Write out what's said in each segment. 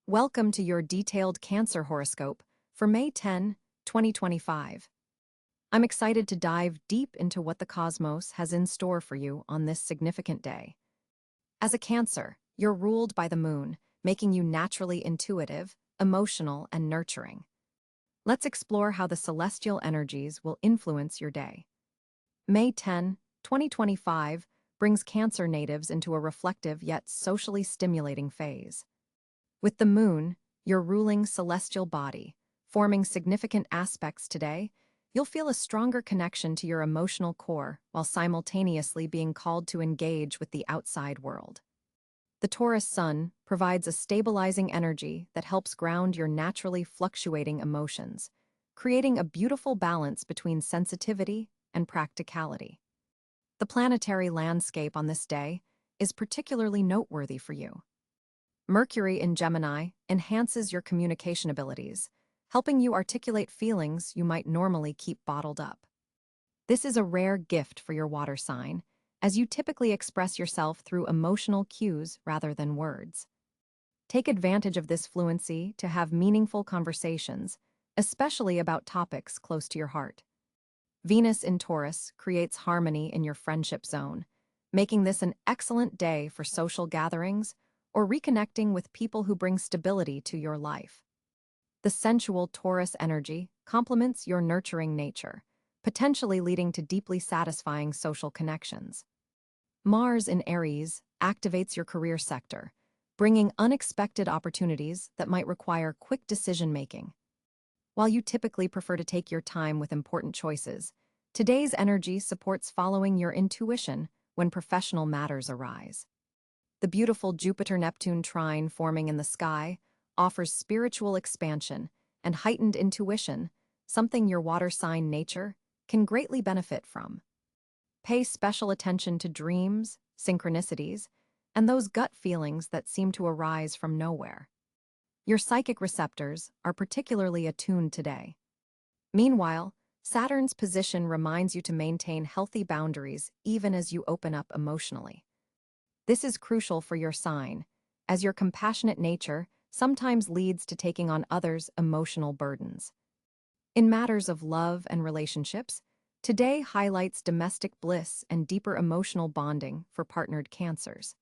Welcome to your detailed Cancer horoscope for May 10, 2025. I'm excited to dive deep into what the cosmos has in store for you on this significant day. As a Cancer, you're ruled by the moon, making you naturally intuitive, emotional, and nurturing. Let's explore how the celestial energies will influence your day. May 10, 2025 brings Cancer natives into a reflective yet socially stimulating phase. With the moon, your ruling celestial body, forming significant aspects today, you'll feel a stronger connection to your emotional core while simultaneously being called to engage with the outside world. The Taurus sun provides a stabilizing energy that helps ground your naturally fluctuating emotions, creating a beautiful balance between sensitivity and practicality. The planetary landscape on this day is particularly noteworthy for you. Mercury in Gemini enhances your communication abilities, helping you articulate feelings you might normally keep bottled up. This is a rare gift for your water sign, as you typically express yourself through emotional cues rather than words. Take advantage of this fluency to have meaningful conversations, especially about topics close to your heart. Venus in Taurus creates harmony in your friendship zone, making this an excellent day for social gatherings or reconnecting with people who bring stability to your life. The sensual Taurus energy complements your nurturing nature, potentially leading to deeply satisfying social connections. Mars in Aries activates your career sector, bringing unexpected opportunities that might require quick decision-making. While you typically prefer to take your time with important choices, today's energy supports following your intuition when professional matters arise. The beautiful Jupiter-Neptune trine forming in the sky offers spiritual expansion and heightened intuition, something your water sign nature can greatly benefit from. Pay special attention to dreams, synchronicities, and those gut feelings that seem to arise from nowhere. Your psychic receptors are particularly attuned today. Meanwhile, Saturn's position reminds you to maintain healthy boundaries even as you open up emotionally. This is crucial for your sign, as your compassionate nature sometimes leads to taking on others' emotional burdens. In matters of love and relationships, today highlights domestic bliss and deeper emotional bonding for partnered Cancers.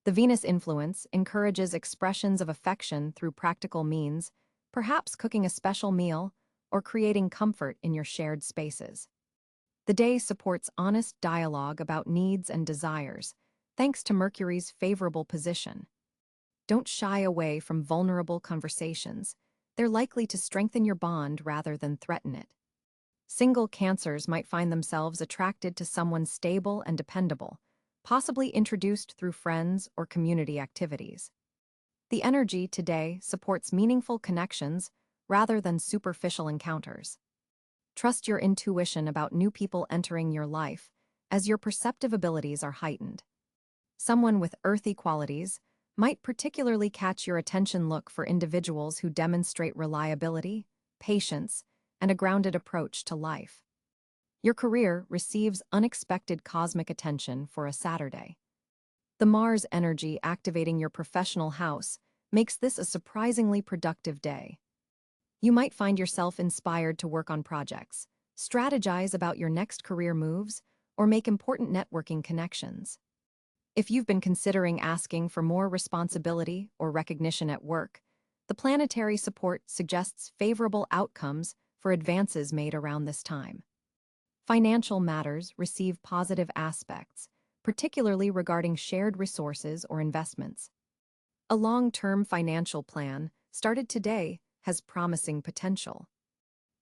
The Venus influence encourages expressions of affection through practical means, perhaps cooking a special meal or creating comfort in your shared spaces. The day supports honest dialogue about needs and desires, thanks to Mercury's favorable position. Don't shy away from vulnerable conversations. They're likely to strengthen your bond rather than threaten it. Single Cancers might find themselves attracted to someone stable and dependable, possibly introduced through friends or community activities. The energy today supports meaningful connections rather than superficial encounters. Trust your intuition about new people entering your life, as your perceptive abilities are heightened. Someone with earthy qualities might particularly catch your attention. Look for individuals who demonstrate reliability, patience, and a grounded approach to life. Your career receives unexpected cosmic attention for a Saturday. The Mars energy activating your professional house makes this a surprisingly productive day. You might find yourself inspired to work on projects, strategize about your next career moves, or make important networking connections. If you've been considering asking for more responsibility or recognition at work, the planetary support suggests favorable outcomes for advances made around this time. Financial matters receive positive aspects, particularly regarding shared resources or investments. A long-term financial plan started today has promising potential.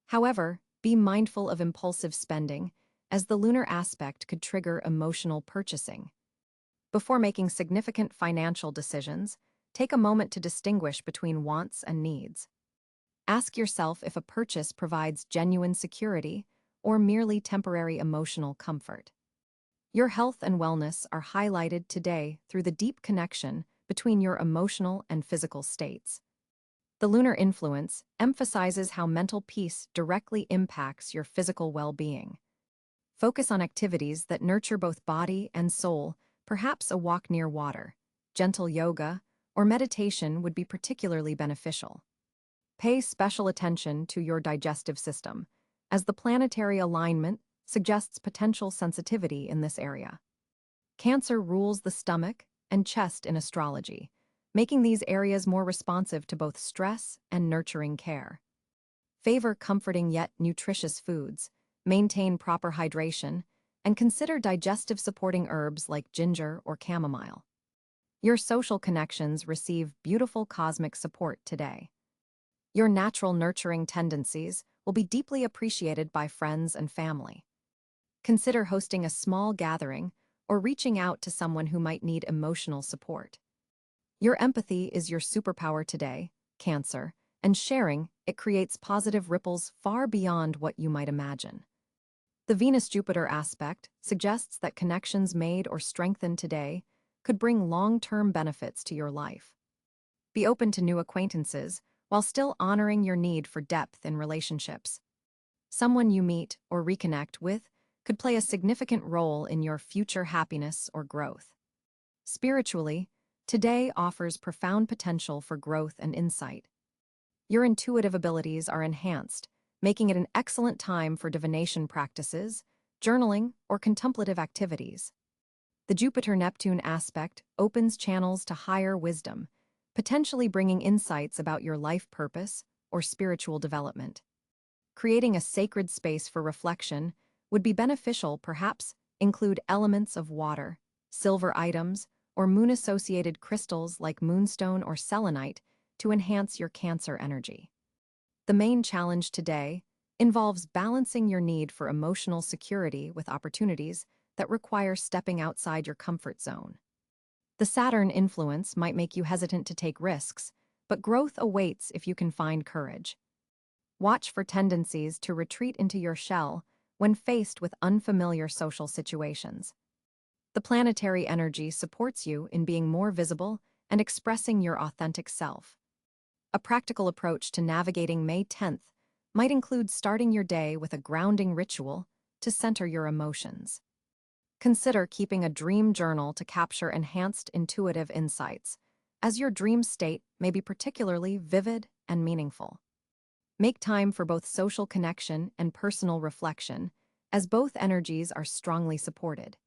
However, be mindful of impulsive spending, as the lunar aspect could trigger emotional purchasing. Before making significant financial decisions, take a moment to distinguish between wants and needs. Ask yourself if a purchase provides genuine security or merely temporary emotional comfort. Your health and wellness are highlighted today through the deep connection between your emotional and physical states. The lunar influence emphasizes how mental peace directly impacts your physical well-being. Focus on activities that nurture both body and soul, perhaps a walk near water, gentle yoga, or meditation would be particularly beneficial. Pay special attention to your digestive system, as the planetary alignment suggests potential sensitivity in this area. Cancer rules the stomach and chest in astrology, making these areas more responsive to both stress and nurturing care. Favor comforting yet nutritious foods, maintain proper hydration, and consider digestive supporting herbs like ginger or chamomile. Your social connections receive beautiful cosmic support today. Your natural nurturing tendencies will be deeply appreciated by friends and family. Consider hosting a small gathering or reaching out to someone who might need emotional support. Your empathy is your superpower today, Cancer, and sharing it creates positive ripples far beyond what you might imagine. The Venus-Jupiter aspect suggests that connections made or strengthened today could bring long-term benefits to your life. Be open to new acquaintances while still honoring your need for depth in relationships. Someone you meet or reconnect with could play a significant role in your future happiness or growth. Spiritually, today offers profound potential for growth and insight. Your intuitive abilities are enhanced, making it an excellent time for divination practices, journaling, or contemplative activities. The Jupiter-Neptune aspect opens channels to higher wisdom, potentially bringing insights about your life purpose or spiritual development. Creating a sacred space for reflection would be beneficial, perhaps include elements of water, silver items, or moon-associated crystals like moonstone or selenite to enhance your Cancer energy. The main challenge today involves balancing your need for emotional security with opportunities that require stepping outside your comfort zone. The Saturn influence might make you hesitant to take risks, but growth awaits if you can find courage. Watch for tendencies to retreat into your shell when faced with unfamiliar social situations. The planetary energy supports you in being more visible and expressing your authentic self. A practical approach to navigating May 10th might include starting your day with a grounding ritual to center your emotions. Consider keeping a dream journal to capture enhanced intuitive insights, as your dream state may be particularly vivid and meaningful. Make time for both social connection and personal reflection, as both energies are strongly supported.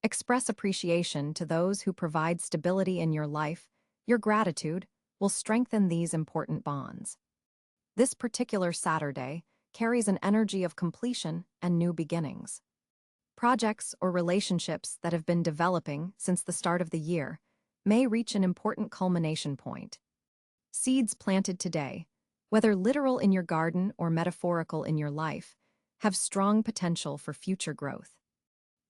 Express appreciation to those who provide stability in your life. Your gratitude will strengthen these important bonds. This particular Saturday carries an energy of completion and new beginnings. Projects or relationships that have been developing since the start of the year may reach an important culmination point. Seeds planted today, whether literal in your garden or metaphorical in your life, have strong potential for future growth.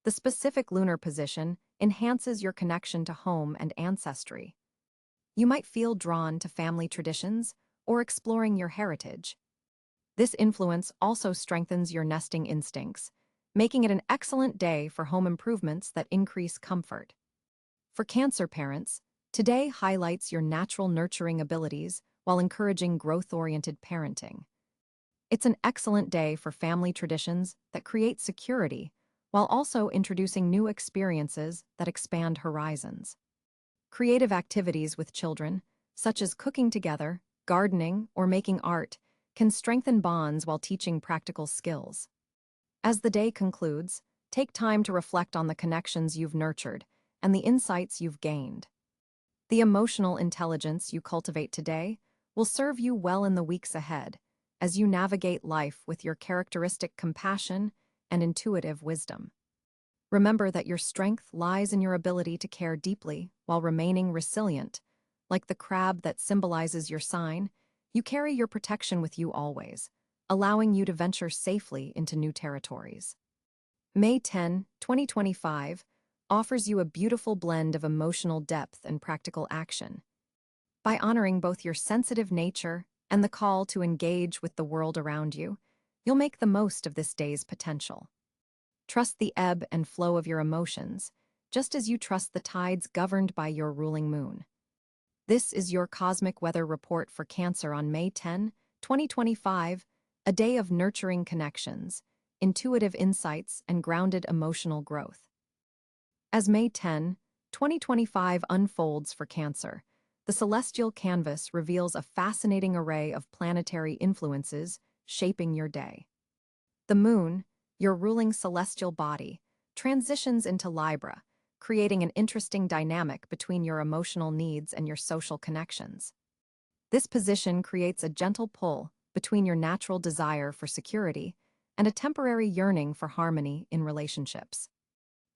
The specific lunar position enhances your connection to home and ancestry. You might feel drawn to family traditions or exploring your heritage. This influence also strengthens your nesting instincts, making it an excellent day for home improvements that increase comfort. For Cancer parents, today highlights your natural nurturing abilities while encouraging growth-oriented parenting. It's an excellent day for family traditions that create security, while also introducing new experiences that expand horizons. Creative activities with children, such as cooking together, gardening, or making art, can strengthen bonds while teaching practical skills. As the day concludes, take time to reflect on the connections you've nurtured and the insights you've gained. The emotional intelligence you cultivate today will serve you well in the weeks ahead as you navigate life with your characteristic compassion and intuitive wisdom. Remember that your strength lies in your ability to care deeply while remaining resilient. Like the crab that symbolizes your sign, you carry your protection with you always, allowing you to venture safely into new territories. May 10, 2025, offers you a beautiful blend of emotional depth and practical action. By honoring both your sensitive nature and the call to engage with the world around you, you'll make the most of this day's potential. Trust the ebb and flow of your emotions, just as you trust the tides governed by your ruling moon. This is your cosmic weather report for Cancer on May 10, 2025, a day of nurturing connections, intuitive insights, and grounded emotional growth. As May 10, 2025 unfolds for Cancer, The celestial canvas reveals a fascinating array of planetary influences shaping your day. The moon, your ruling celestial body, transitions into Libra, creating an interesting dynamic between your emotional needs and your social connections. This position creates a gentle pull between your natural desire for security and a temporary yearning for harmony in relationships.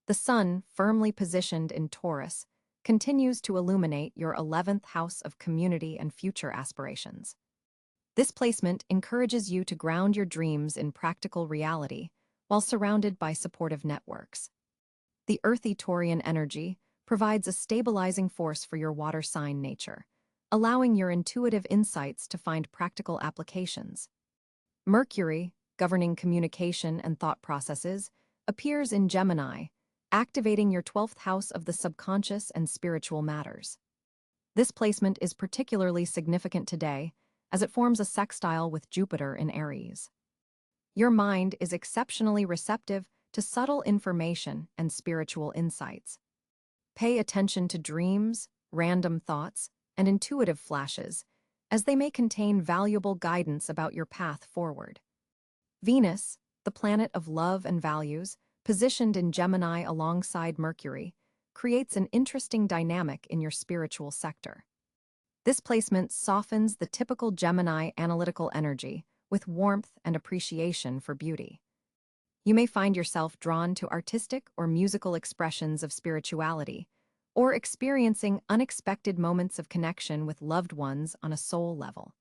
The sun, firmly positioned in Taurus, continues to illuminate your 11th house of community and future aspirations. This placement encourages you to ground your dreams in practical reality while surrounded by supportive networks. The earthy Taurian energy provides a stabilizing force for your water sign nature, allowing your intuitive insights to find practical applications. Mercury, governing communication and thought processes, appears in Gemini, activating your 12th house of the subconscious and spiritual matters. This placement is particularly significant today as it forms a sextile with Jupiter in Aries. Your mind is exceptionally receptive to subtle information and spiritual insights. Pay attention to dreams, random thoughts, and intuitive flashes, as they may contain valuable guidance about your path forward. Venus, the planet of love and values, positioned in Gemini alongside Mercury, creates an interesting dynamic in your spiritual sector. This placement softens the typical Gemini analytical energy with warmth and appreciation for beauty. You may find yourself drawn to artistic or musical expressions of spirituality, or experiencing unexpected moments of connection with loved ones on a soul level.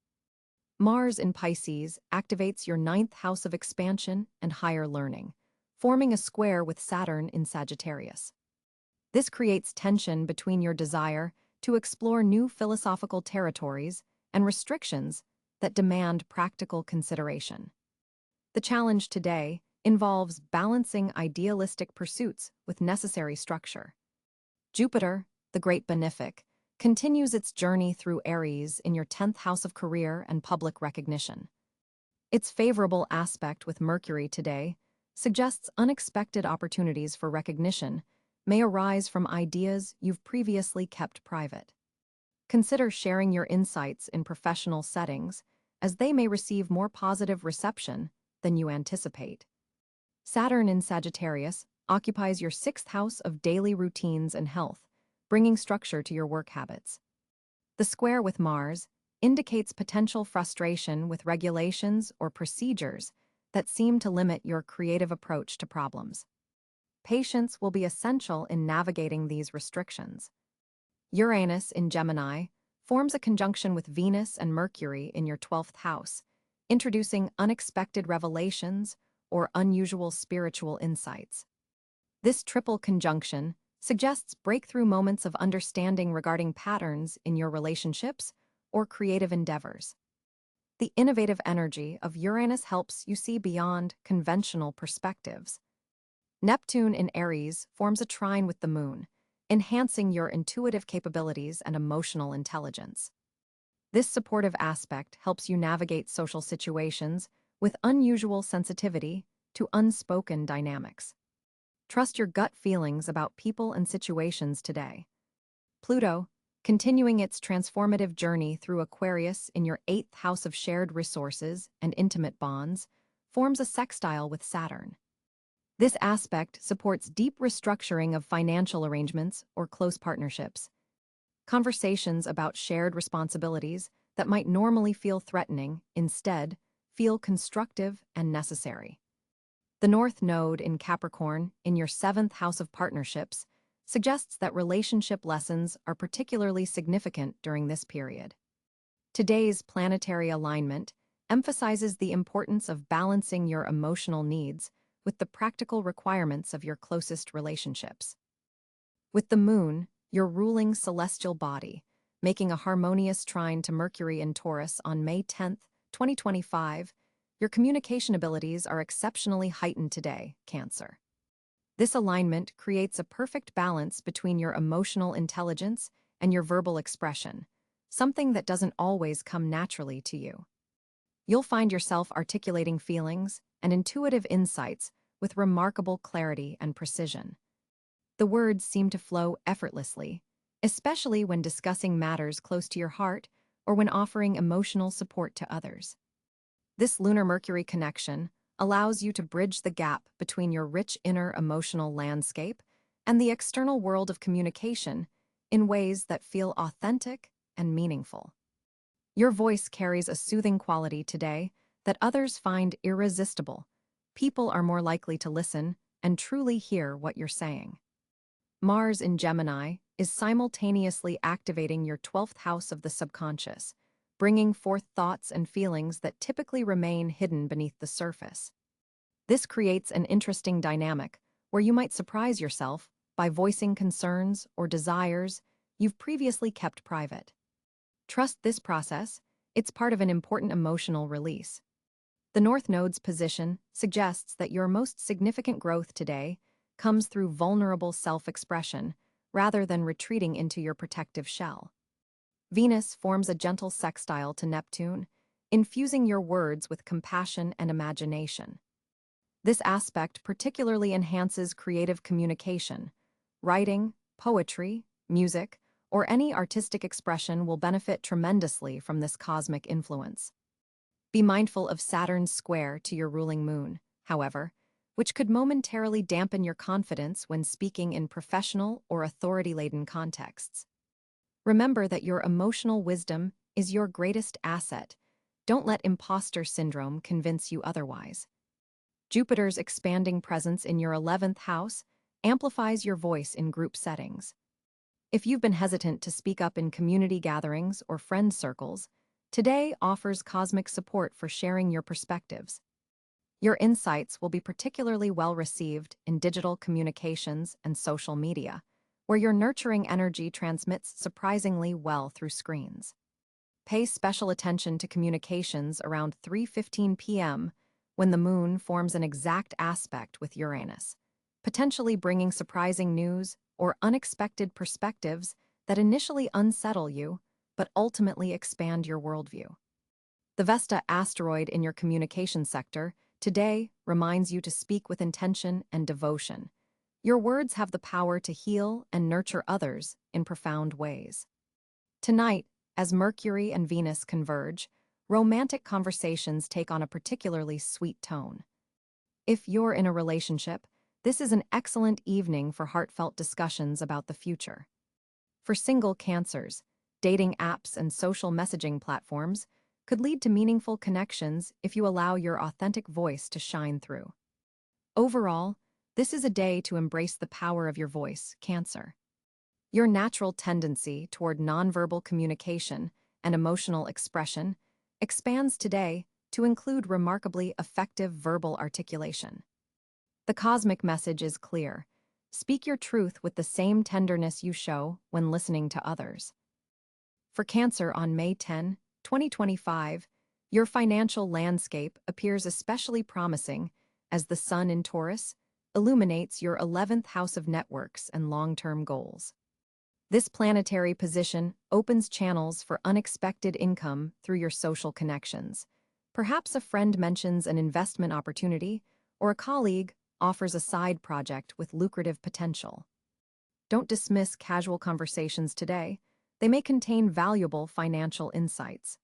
Mars in Pisces activates your 9th house of expansion and higher learning, forming a square with Saturn in Sagittarius. This creates tension between your desire to explore new philosophical territories and restrictions that demand practical consideration. The challenge today involves balancing idealistic pursuits with necessary structure. Jupiter, the great benefic, continues its journey through Aries in your 10th house of career and public recognition. Its favorable aspect with Mercury today suggests unexpected opportunities for recognition may arise from ideas you've previously kept private. Consider sharing your insights in professional settings, as they may receive more positive reception than you anticipate. Saturn in Sagittarius occupies your 6th house of daily routines and health, bringing structure to your work habits. The square with Mars indicates potential frustration with regulations or procedures that seem to limit your creative approach to problems. Patience will be essential in navigating these restrictions. Uranus in Gemini forms a conjunction with Venus and Mercury in your 12th house, introducing unexpected revelations or unusual spiritual insights. This triple conjunction suggests breakthrough moments of understanding regarding patterns in your relationships or creative endeavors. The innovative energy of Uranus helps you see beyond conventional perspectives. Neptune in Aries forms a trine with the moon, enhancing your intuitive capabilities and emotional intelligence. This supportive aspect helps you navigate social situations with unusual sensitivity to unspoken dynamics. Trust your gut feelings about people and situations today. Pluto, continuing its transformative journey through Aquarius in your 8th house of shared resources and intimate bonds, forms a sextile with Saturn. This aspect supports deep restructuring of financial arrangements or close partnerships. Conversations about shared responsibilities that might normally feel threatening, instead, feel constructive and necessary. The North Node in Capricorn, in your 7th house of partnerships, suggests that relationship lessons are particularly significant during this period. Today's planetary alignment emphasizes the importance of balancing your emotional needs with the practical requirements of your closest relationships. With the moon, your ruling celestial body, making a harmonious trine to Mercury in Taurus on May 10, 2025, your communication abilities are exceptionally heightened today, Cáncer. This alignment creates a perfect balance between your emotional intelligence and your verbal expression, something that doesn't always come naturally to you. You'll find yourself articulating feelings and intuitive insights with remarkable clarity and precision. The words seem to flow effortlessly, especially when discussing matters close to your heart or when offering emotional support to others. This Lunar-Mercury connection allows you to bridge the gap between your rich inner emotional landscape and the external world of communication in ways that feel authentic and meaningful. Your voice carries a soothing quality today that others find irresistible. People are more likely to listen and truly hear what you're saying. Mars in Gemini is simultaneously activating your 12th house of the subconscious, bringing forth thoughts and feelings that typically remain hidden beneath the surface. This creates an interesting dynamic where you might surprise yourself by voicing concerns or desires you've previously kept private. Trust this process, it's part of an important emotional release. The North Node's position suggests that your most significant growth today comes through vulnerable self-expression rather than retreating into your protective shell. Venus forms a gentle sextile to Neptune, infusing your words with compassion and imagination. This aspect particularly enhances creative communication. Writing, poetry, music, or any artistic expression will benefit tremendously from this cosmic influence. Be mindful of Saturn's square to your ruling moon, however, which could momentarily dampen your confidence when speaking in professional or authority-laden contexts. Remember that your emotional wisdom is your greatest asset. Don't let imposter syndrome convince you otherwise. Jupiter's expanding presence in your 11th house amplifies your voice in group settings. If you've been hesitant to speak up in community gatherings or friend circles, today offers cosmic support for sharing your perspectives. Your insights will be particularly well received in digital communications and social media, where your nurturing energy transmits surprisingly well through screens. Pay special attention to communications around 3:15 p.m. when the moon forms an exact aspect with Uranus, potentially bringing surprising news or unexpected perspectives that initially unsettle you but ultimately expand your worldview. The Vesta asteroid in your communication sector today reminds you to speak with intention and devotion. Your words have the power to heal and nurture others in profound ways. Tonight, as Mercury and Venus converge, romantic conversations take on a particularly sweet tone. If you're in a relationship, this is an excellent evening for heartfelt discussions about the future. For single Cancers, dating apps and social messaging platforms could lead to meaningful connections if you allow your authentic voice to shine through. Overall, this is a day to embrace the power of your voice, Cancer. Your natural tendency toward nonverbal communication and emotional expression expands today to include remarkably effective verbal articulation. The cosmic message is clear. Speak your truth with the same tenderness you show when listening to others. For Cancer on May 10, 2025, your financial landscape appears especially promising as the Sun in Taurus illuminates your 11th house of networks and long-term goals. This planetary position opens channels for unexpected income through your social connections. Perhaps a friend mentions an investment opportunity, or a colleague offers a side project with lucrative potential. Don't dismiss casual conversations today. They may contain valuable financial insights.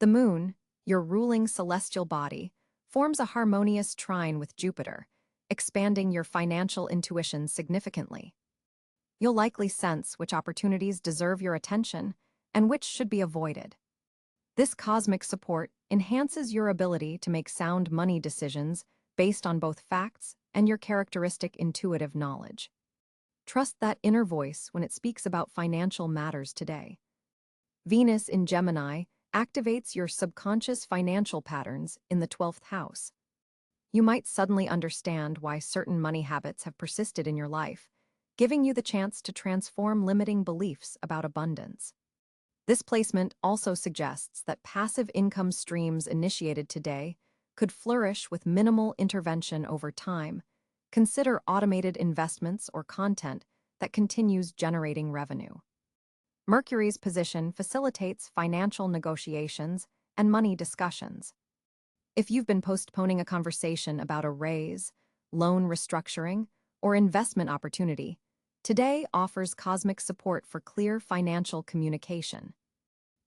The moon, your ruling celestial body, forms a harmonious trine with Jupiter, expanding your financial intuition significantly. You'll likely sense which opportunities deserve your attention and which should be avoided. This cosmic support enhances your ability to make sound money decisions based on both facts and your characteristic intuitive knowledge. Trust that inner voice when it speaks about financial matters today. Venus in Gemini activates your subconscious financial patterns in the 12th house. You might suddenly understand why certain money habits have persisted in your life, giving you the chance to transform limiting beliefs about abundance. This placement also suggests that passive income streams initiated today could flourish with minimal intervention over time. Consider automated investments or content that continues generating revenue. Mercury's position facilitates financial negotiations and money discussions. If you've been postponing a conversation about a raise, loan restructuring, or investment opportunity, Today offers cosmic support for clear financial communication.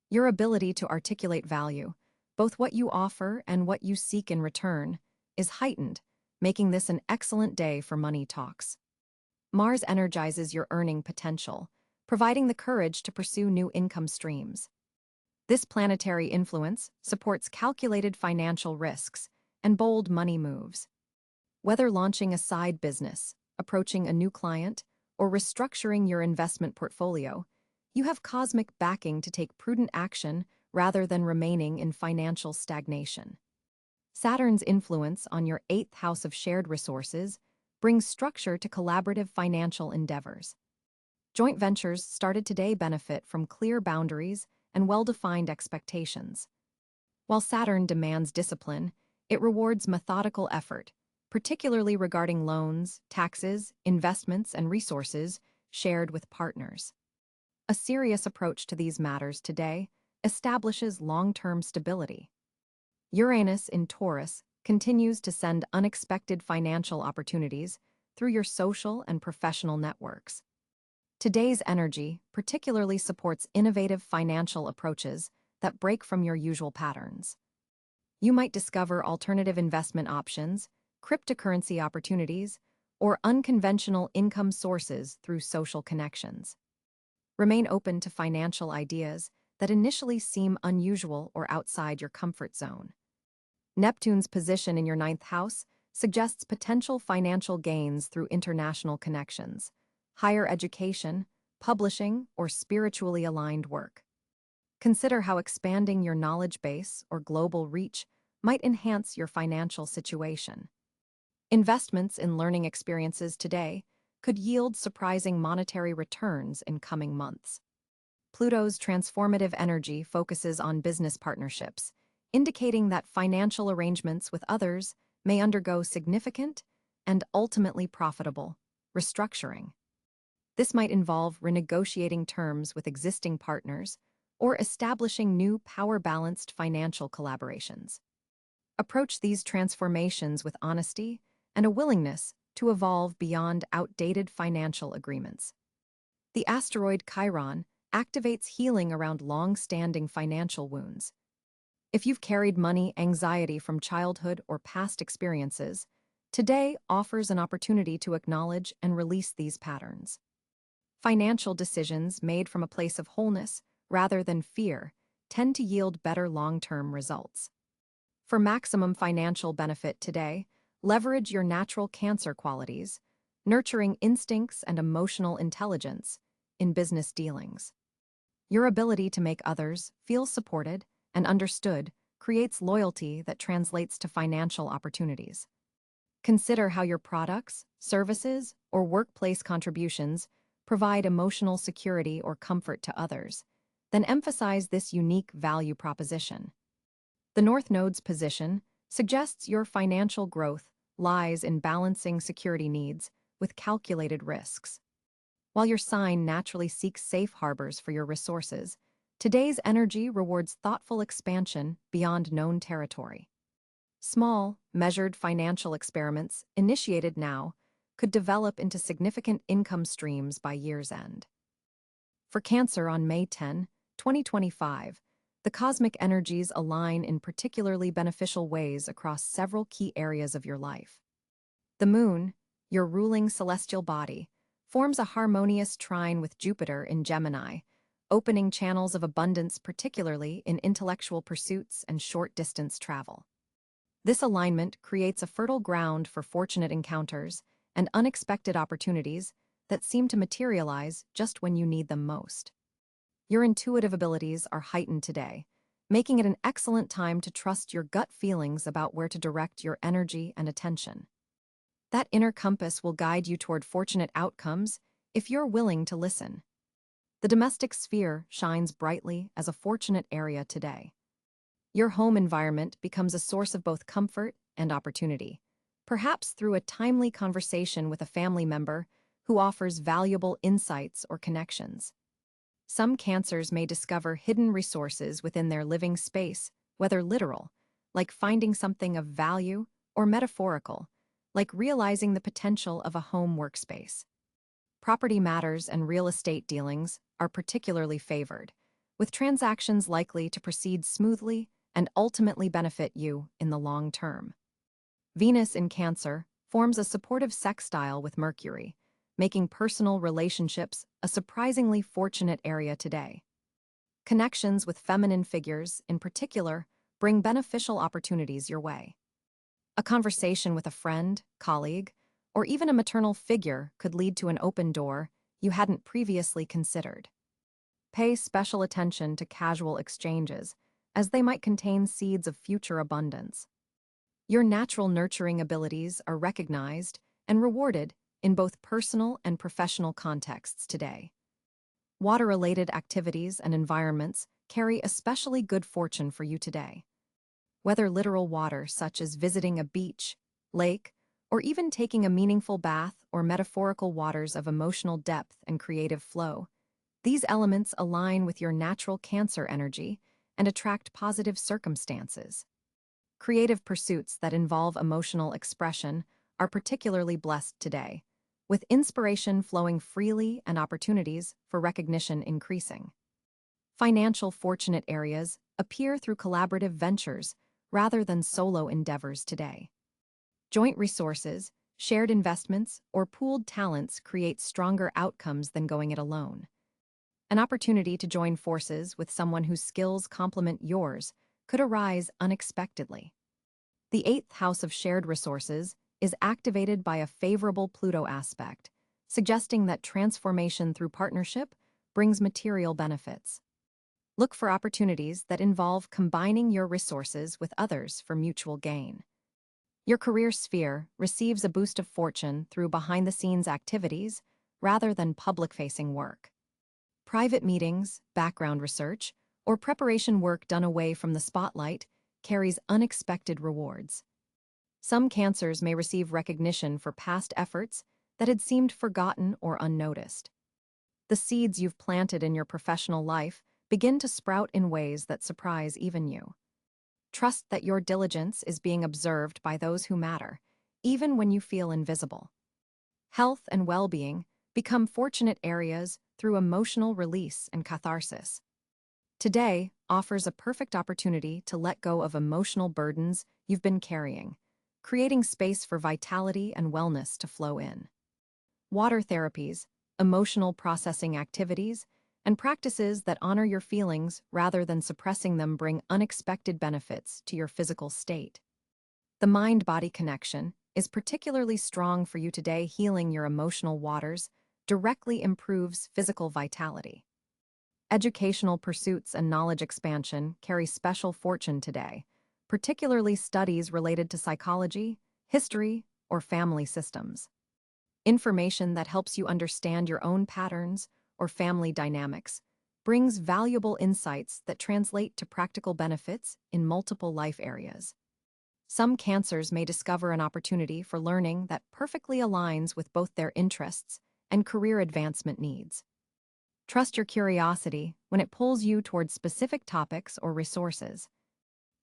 Your ability to articulate value, both what you offer and what you seek in return, is heightened, making this an excellent day for money talks. Mars energizes your earning potential, providing the courage to pursue new income streams. This planetary influence supports calculated financial risks and bold money moves. Whether launching a side business, approaching a new client, or restructuring your investment portfolio, you have cosmic backing to take prudent action rather than remaining in financial stagnation. Saturn's influence on your eighth house of shared resources brings structure to collaborative financial endeavors. Joint ventures started today benefit from clear boundaries and well-defined expectations. While Saturn demands discipline, it rewards methodical effort, particularly regarding loans, taxes, investments, and resources shared with partners. A serious approach to these matters today establishes long-term stability. Uranus in Taurus continues to send unexpected financial opportunities through your social and professional networks. Today's energy particularly supports innovative financial approaches that break from your usual patterns. You might discover alternative investment options, cryptocurrency opportunities, or unconventional income sources through social connections. Remain open to financial ideas that initially seem unusual or outside your comfort zone. Neptune's position in your ninth house suggests potential financial gains through international connections, higher education, publishing, or spiritually aligned work. Consider how expanding your knowledge base or global reach might enhance your financial situation. Investments in learning experiences today could yield surprising monetary returns in coming months. Pluto's transformative energy focuses on business partnerships, indicating that financial arrangements with others may undergo significant and ultimately profitable restructuring. This might involve renegotiating terms with existing partners or establishing new power-balanced financial collaborations. Approach these transformations with honesty and a willingness to evolve beyond outdated financial agreements. The asteroid Chiron activates healing around long-standing financial wounds. If you've carried money anxiety from childhood or past experiences, today offers an opportunity to acknowledge and release these patterns. Financial decisions made from a place of wholeness rather than fear tend to yield better long-term results. For maximum financial benefit today, leverage your natural Cáncer qualities, nurturing instincts and emotional intelligence in business dealings. Your ability to make others feel supported and understood creates loyalty that translates to financial opportunities. Consider how your products, services, or workplace contributions provide emotional security or comfort to others, then emphasize this unique value proposition. The North Node's position suggests your financial growth lies in balancing security needs with calculated risks. While your sign naturally seeks safe harbors for your resources, today's energy rewards thoughtful expansion beyond known territory. Small, measured financial experiments initiated now could develop into significant income streams by year's end. For Cáncer on May 10, 2025, the cosmic energies align in particularly beneficial ways across several key areas of your life. The Moon, your ruling celestial body, forms a harmonious trine with Jupiter in Gemini, opening channels of abundance particularly in intellectual pursuits and short-distance travel. This alignment creates a fertile ground for fortunate encounters and unexpected opportunities that seem to materialize just when you need them most. Your intuitive abilities are heightened today, making it an excellent time to trust your gut feelings about where to direct your energy and attention. That inner compass will guide you toward fortunate outcomes if you're willing to listen. The domestic sphere shines brightly as a fortunate area today. Your home environment becomes a source of both comfort and opportunity, perhaps through a timely conversation with a family member who offers valuable insights or connections. Some Cancers may discover hidden resources within their living space, whether literal, like finding something of value, or metaphorical, like realizing the potential of a home workspace. Property matters and real estate dealings are particularly favored, with transactions likely to proceed smoothly and ultimately benefit you in the long term. Venus in Cancer forms a supportive sextile with Mercury, making personal relationships a surprisingly fortunate area today. Connections with feminine figures, in particular, bring beneficial opportunities your way. A conversation with a friend, colleague, or even a maternal figure could lead to an open door you hadn't previously considered. Pay special attention to casual exchanges, as they might contain seeds of future abundance. Your natural nurturing abilities are recognized and rewarded in both personal and professional contexts today. Water-related activities and environments carry especially good fortune for you today. Whether literal water, such as visiting a beach, lake, or even taking a meaningful bath, or metaphorical waters of emotional depth and creative flow, these elements align with your natural Cancer energy and attract positive circumstances. Creative pursuits that involve emotional expression are particularly blessed today, with inspiration flowing freely and opportunities for recognition increasing. Financial fortunate areas appear through collaborative ventures rather than solo endeavors today. Joint resources, shared investments, or pooled talents create stronger outcomes than going it alone. An opportunity to join forces with someone whose skills complement yours could arise unexpectedly. The eighth house of shared resources is activated by a favorable Pluto aspect, suggesting that transformation through partnership brings material benefits. Look for opportunities that involve combining your resources with others for mutual gain. Your career sphere receives a boost of fortune through behind-the-scenes activities rather than public-facing work. Private meetings, background research, or preparation work done away from the spotlight carries unexpected rewards. Some Cancers may receive recognition for past efforts that had seemed forgotten or unnoticed. The seeds you've planted in your professional life begin to sprout in ways that surprise even you. Trust that your diligence is being observed by those who matter, even when you feel invisible. Health and well-being become fortunate areas through emotional release and catharsis. Today offers a perfect opportunity to let go of emotional burdens you've been carrying, creating space for vitality and wellness to flow in. Water therapies, emotional processing activities, and practices that honor your feelings rather than suppressing them bring unexpected benefits to your physical state. The mind-body connection is particularly strong for you today. Healing your emotional waters directly improves physical vitality. Educational pursuits and knowledge expansion carry special fortune today, particularly studies related to psychology, history, or family systems. Information that helps you understand your own patterns or family dynamics brings valuable insights that translate to practical benefits in multiple life areas. Some Cancers may discover an opportunity for learning that perfectly aligns with both their interests and career advancement needs. Trust your curiosity when it pulls you towards specific topics or resources.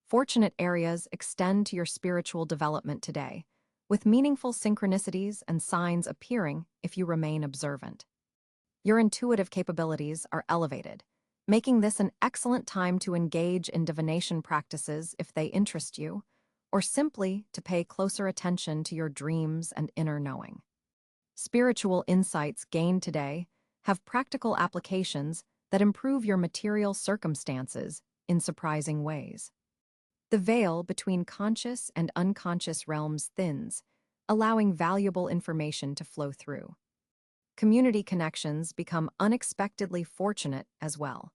Fortunate areas extend to your spiritual development today, with meaningful synchronicities and signs appearing if you remain observant. Your intuitive capabilities are elevated, making this an excellent time to engage in divination practices if they interest you, or simply to pay closer attention to your dreams and inner knowing. Spiritual insights gained today have practical applications that improve your material circumstances in surprising ways. The veil between conscious and unconscious realms thins, allowing valuable information to flow through. Community connections become unexpectedly fortunate as well.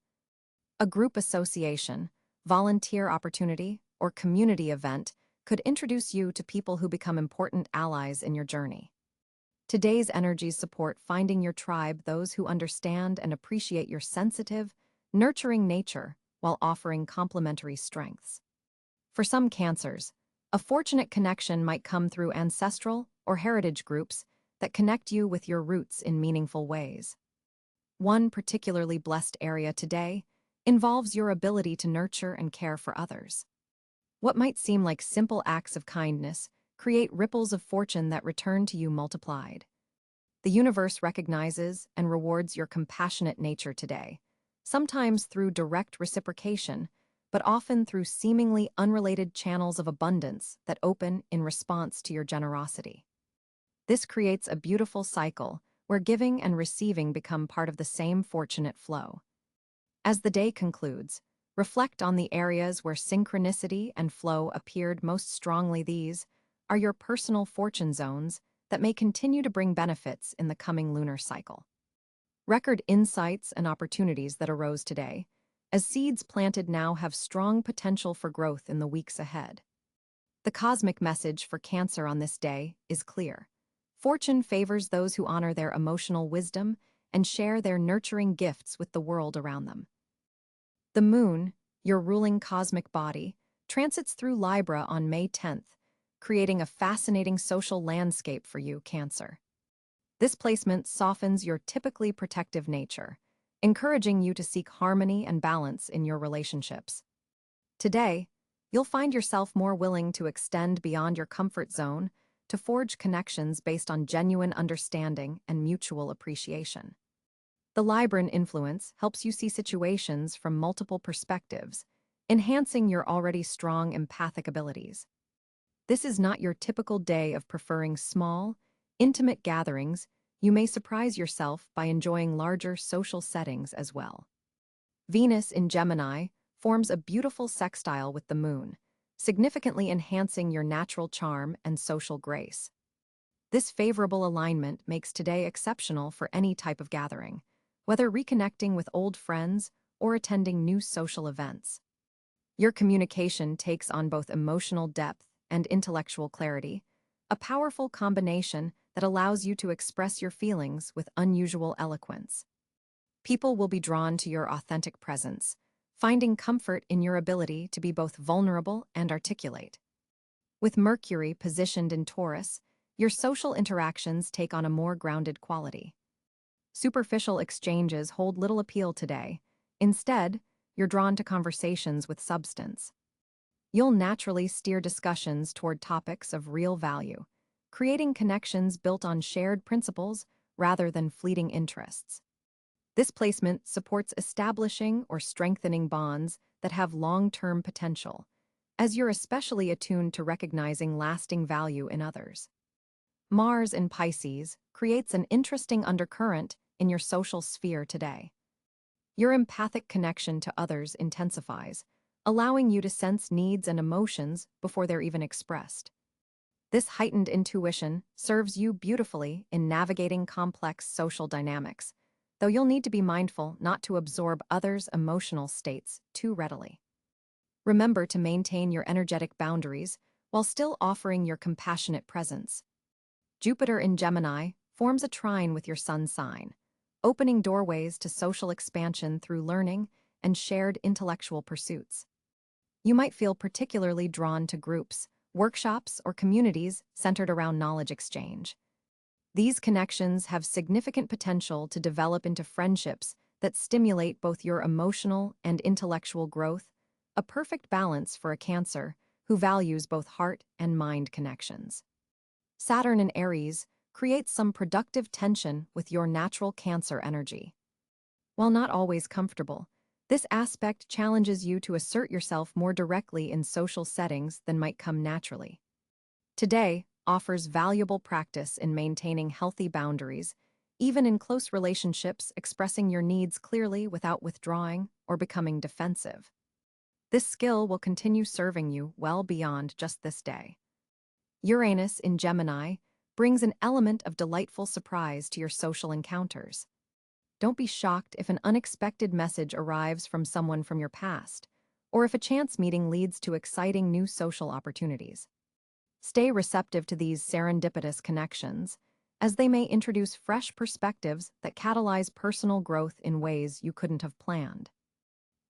A group association, volunteer opportunity, or community event could introduce you to people who become important allies in your journey. Today's energies support finding your tribe, those who understand and appreciate your sensitive, nurturing nature while offering complementary strengths. For some Cancers, a fortunate connection might come through ancestral or heritage groups that connect you with your roots in meaningful ways. One particularly blessed area today involves your ability to nurture and care for others. What might seem like simple acts of kindness create ripples of fortune that return to you multiplied. The universe recognizes and rewards your compassionate nature today, sometimes through direct reciprocation, but often through seemingly unrelated channels of abundance that open in response to your generosity. This creates a beautiful cycle where giving and receiving become part of the same fortunate flow. As the day concludes, reflect on the areas where synchronicity and flow appeared most strongly. These are your personal fortune zones that may continue to bring benefits in the coming lunar cycle. Record insights and opportunities that arose today, as seeds planted now have strong potential for growth in the weeks ahead. The cosmic message for Cancer on this day is clear. Fortune favors those who honor their emotional wisdom and share their nurturing gifts with the world around them. The moon, your ruling cosmic body, transits through Libra on May 10th, creating a fascinating social landscape for you, Cancer. This placement softens your typically protective nature, encouraging you to seek harmony and balance in your relationships. Today, you'll find yourself more willing to extend beyond your comfort zone to forge connections based on genuine understanding and mutual appreciation. The Libran influence helps you see situations from multiple perspectives, enhancing your already strong empathic abilities. This is not your typical day of preferring small, intimate gatherings. You may surprise yourself by enjoying larger social settings as well. Venus in Gemini forms a beautiful sextile with the moon, significantly enhancing your natural charm and social grace. This favorable alignment makes today exceptional for any type of gathering, whether reconnecting with old friends or attending new social events. Your communication takes on both emotional depth and intellectual clarity, a powerful combination that allows you to express your feelings with unusual eloquence. People will be drawn to your authentic presence, finding comfort in your ability to be both vulnerable and articulate. With Mercury positioned in Taurus, your social interactions take on a more grounded quality. Superficial exchanges hold little appeal today. Instead, you're drawn to conversations with substance. You'll naturally steer discussions toward topics of real value, creating connections built on shared principles rather than fleeting interests. This placement supports establishing or strengthening bonds that have long-term potential, as you're especially attuned to recognizing lasting value in others. Mars in Pisces creates an interesting undercurrent in your social sphere today. Your empathic connection to others intensifies, allowing you to sense needs and emotions before they're even expressed. This heightened intuition serves you beautifully in navigating complex social dynamics, though you'll need to be mindful not to absorb others' emotional states too readily. Remember to maintain your energetic boundaries while still offering your compassionate presence. Jupiter in Gemini forms a trine with your sun sign, opening doorways to social expansion through learning and shared intellectual pursuits. You might feel particularly drawn to groups, workshops, or communities centered around knowledge exchange. These connections have significant potential to develop into friendships that stimulate both your emotional and intellectual growth, a perfect balance for a Cancer who values both heart and mind connections. Saturn in Aries creates some productive tension with your natural Cancer energy. While not always comfortable, this aspect challenges you to assert yourself more directly in social settings than might come naturally. Today offers valuable practice in maintaining healthy boundaries, even in close relationships, expressing your needs clearly without withdrawing or becoming defensive. This skill will continue serving you well beyond just this day. Uranus in Gemini brings an element of delightful surprise to your social encounters. Don't be shocked if an unexpected message arrives from someone from your past, or if a chance meeting leads to exciting new social opportunities. Stay receptive to these serendipitous connections, as they may introduce fresh perspectives that catalyze personal growth in ways you couldn't have planned.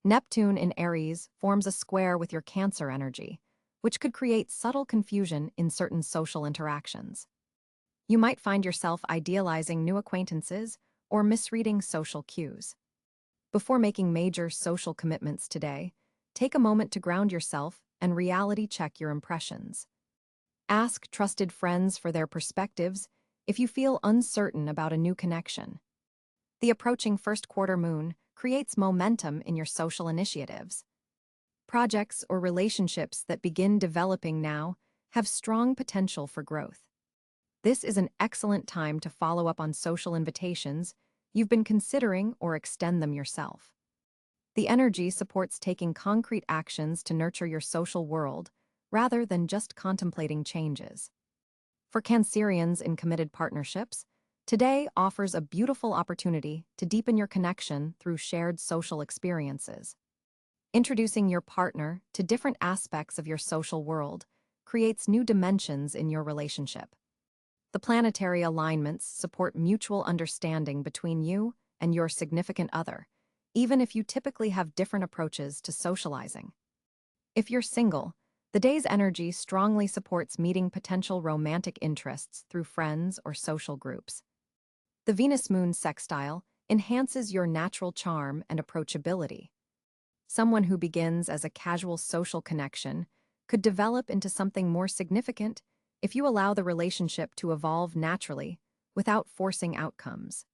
Neptune in Aries forms a square with your Cancer energy, which could create subtle confusion in certain social interactions. You might find yourself idealizing new acquaintances or misreading social cues. Before making major social commitments today, take a moment to ground yourself and reality check your impressions. Ask trusted friends for their perspectives, if you feel uncertain about a new connection. The approaching first quarter moon creates momentum in your social initiatives. Projects or relationships that begin developing now have strong potential for growth. This is an excellent time to follow up on social invitations you've been considering or extend them yourself. The energy supports taking concrete actions to nurture your social world rather than just contemplating changes. For Cancerians in committed partnerships, today offers a beautiful opportunity to deepen your connection through shared social experiences. Introducing your partner to different aspects of your social world creates new dimensions in your relationship. The planetary alignments support mutual understanding between you and your significant other, even if you typically have different approaches to socializing. If you're single, the day's energy strongly supports meeting potential romantic interests through friends or social groups. The Venus-Moon sextile enhances your natural charm and approachability. Someone who begins as a casual social connection could develop into something more significant if you allow the relationship to evolve naturally without forcing outcomes.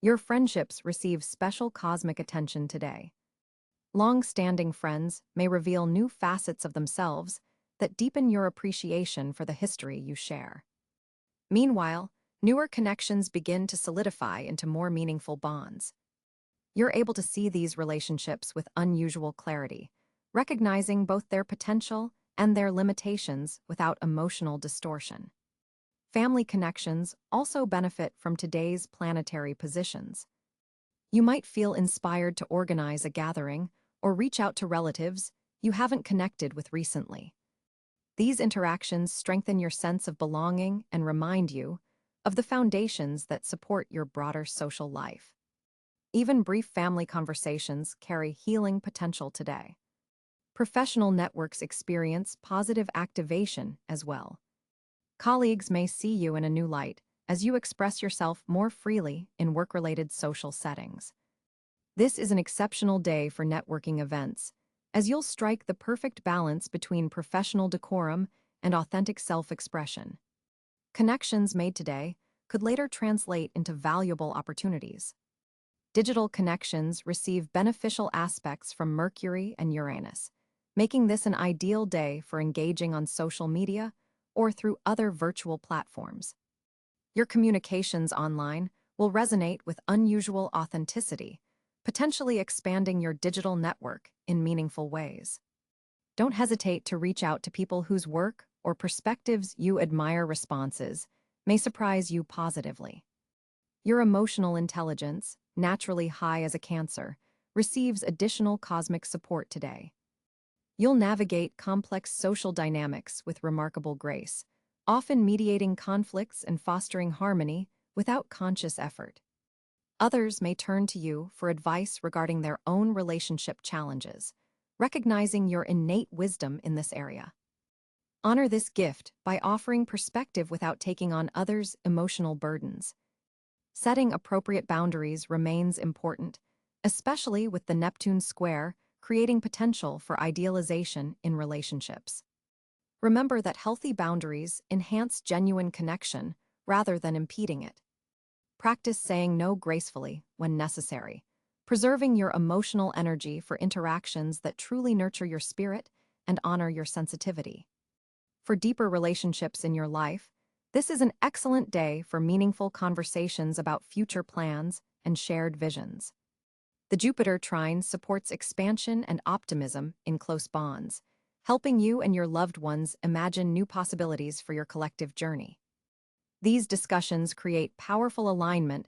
Your friendships receive special cosmic attention today. Long-standing friends may reveal new facets of themselves that deepen your appreciation for the history you share. Meanwhile, newer connections begin to solidify into more meaningful bonds. You're able to see these relationships with unusual clarity, recognizing both their potential and their limitations without emotional distortion. Family connections also benefit from today's planetary positions. You might feel inspired to organize a gathering or reach out to relatives you haven't connected with recently. These interactions strengthen your sense of belonging and remind you of the foundations that support your broader social life. Even brief family conversations carry healing potential today. Professional networks experience positive activation as well. Colleagues may see you in a new light as you express yourself more freely in work-related social settings. This is an exceptional day for networking events, as you'll strike the perfect balance between professional decorum and authentic self-expression. Connections made today could later translate into valuable opportunities. Digital connections receive beneficial aspects from Mercury and Uranus, making this an ideal day for engaging on social media or through other virtual platforms. Your communications online will resonate with unusual authenticity, potentially expanding your digital network in meaningful ways. Don't hesitate to reach out to people whose work or perspectives you admire. Responses may surprise you positively. Your emotional intelligence, naturally high as a Cancer, receives additional cosmic support today. You'll navigate complex social dynamics with remarkable grace, often mediating conflicts and fostering harmony without conscious effort. Others may turn to you for advice regarding their own relationship challenges, recognizing your innate wisdom in this area. Honor this gift by offering perspective without taking on others' emotional burdens. Setting appropriate boundaries remains important, especially with the Neptune square creating potential for idealization in relationships. Remember that healthy boundaries enhance genuine connection rather than impeding it. Practice saying no gracefully when necessary, preserving your emotional energy for interactions that truly nurture your spirit and honor your sensitivity. For deeper relationships in your life, this is an excellent day for meaningful conversations about future plans and shared visions. The Jupiter trine supports expansion and optimism in close bonds, helping you and your loved ones imagine new possibilities for your collective journey. These discussions create powerful alignment